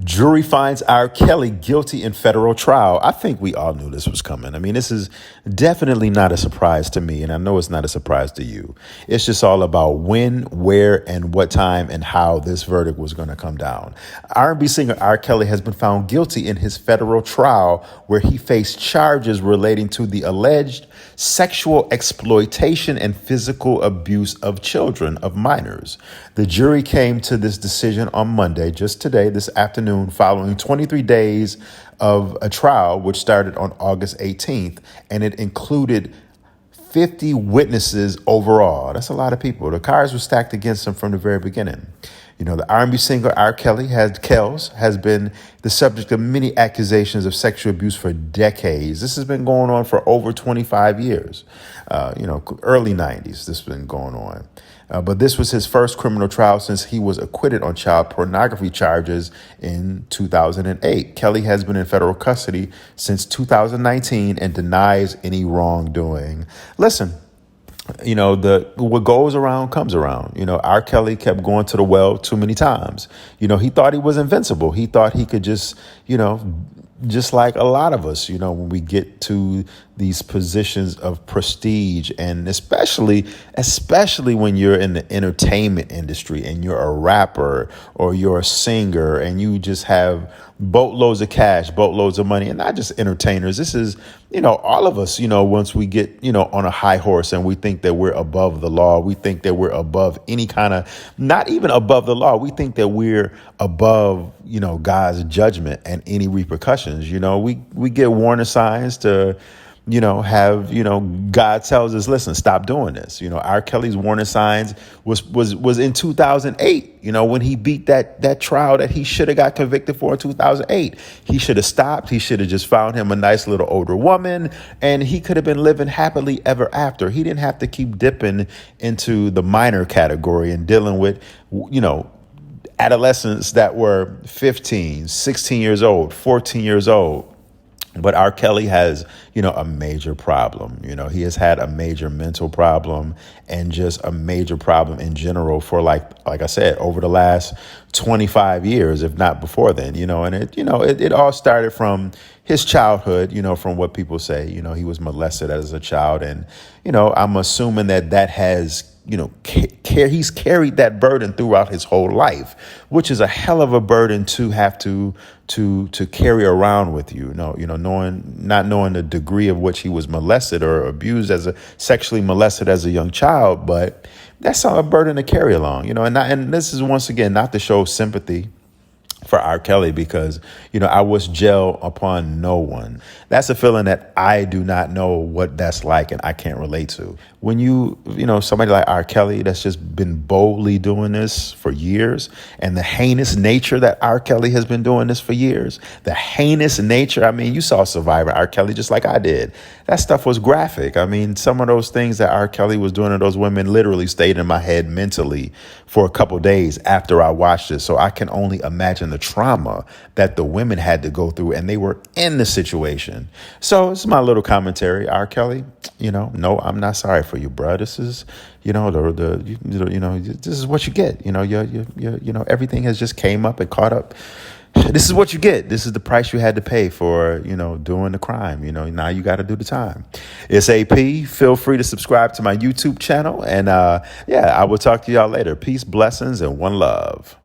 Jury finds R. Kelly guilty in federal trial. I think we all knew this was coming. I mean, this is definitely not a surprise to me, and I know it's not a surprise to you. It's just all about when, where, and what time and how this verdict was going to come down. R&B singer R. Kelly has been found guilty in his federal trial where he faced charges relating to the alleged sexual exploitation and physical abuse of children, of minors. The jury came to this decision on Monday, just today, this afternoon, following 23 days of a trial, which started on August 18th, and it included 50 witnesses overall. That's a lot of people. The cards were stacked against him from the very beginning. You know, the R&B singer R. Kelly has been the subject of many accusations of sexual abuse for decades. This has been going on for over 25 years. Early 90s, this has been going on. But this was his first criminal trial since he was acquitted on child pornography charges in 2008. Kelly has been in federal custody since 2019 and denies any wrongdoing. Listen, what goes around comes around. R. Kelly kept going to the well too many times. He thought he was invincible. He thought he could just like a lot of us, when we get to these positions of prestige, and especially when you're in the entertainment industry and you're a rapper or you're a singer and you just have boatloads of cash, boatloads of money, and not just entertainers. This is, all of us, once we get, on a high horse and we think that we're above the law, we think that we're above any kind of, not even above the law. We think that we're above, God's judgment and any repercussions. We get warning signs to, God tells us, listen, stop doing this. R. Kelly's warning signs was in 2008, when he beat that trial that he should have got convicted for in 2008. He should have stopped. He should have just found him a nice little older woman, and he could have been living happily ever after. He didn't have to keep dipping into the minor category and dealing with, adolescents that were 15, 16 years old, 14 years old. But R. Kelly has, a major problem. He has had a major mental problem and just a major problem in general for like I said, over the last 25 years, if not before then, and it all started from his childhood, from what people say, he was molested as a child. And, I'm assuming that has, he's carried that burden throughout his whole life, which is a hell of a burden to have to carry around with you, not knowing the degree of which he was molested or abused sexually molested as a young child. But that's a burden to carry along, and this is, once again, not to show sympathy for R. Kelly, because, I wish jail upon no one. That's a feeling that I do not know what that's like, and I can't relate to. When somebody like R. Kelly that's just been boldly doing this for years, and the heinous nature that R. Kelly has been doing this for years, the heinous nature. I mean, you saw Survivor R. Kelly just like I did. That stuff was graphic. I mean, some of those things that R. Kelly was doing to those women literally stayed in my head mentally for a couple days after I watched it. So I can only imagine the trauma that the women had to go through, and they were in the situation. So it's my little commentary. R. Kelly, no, I'm not sorry for you, bro. This is, this is what you get. Everything has just came up and caught up. This is what you get. This is the price you had to pay for, doing the crime. Now you got to do the time. It's AP. Feel free to subscribe to my YouTube channel. And I will talk to y'all later. Peace, blessings, and one love.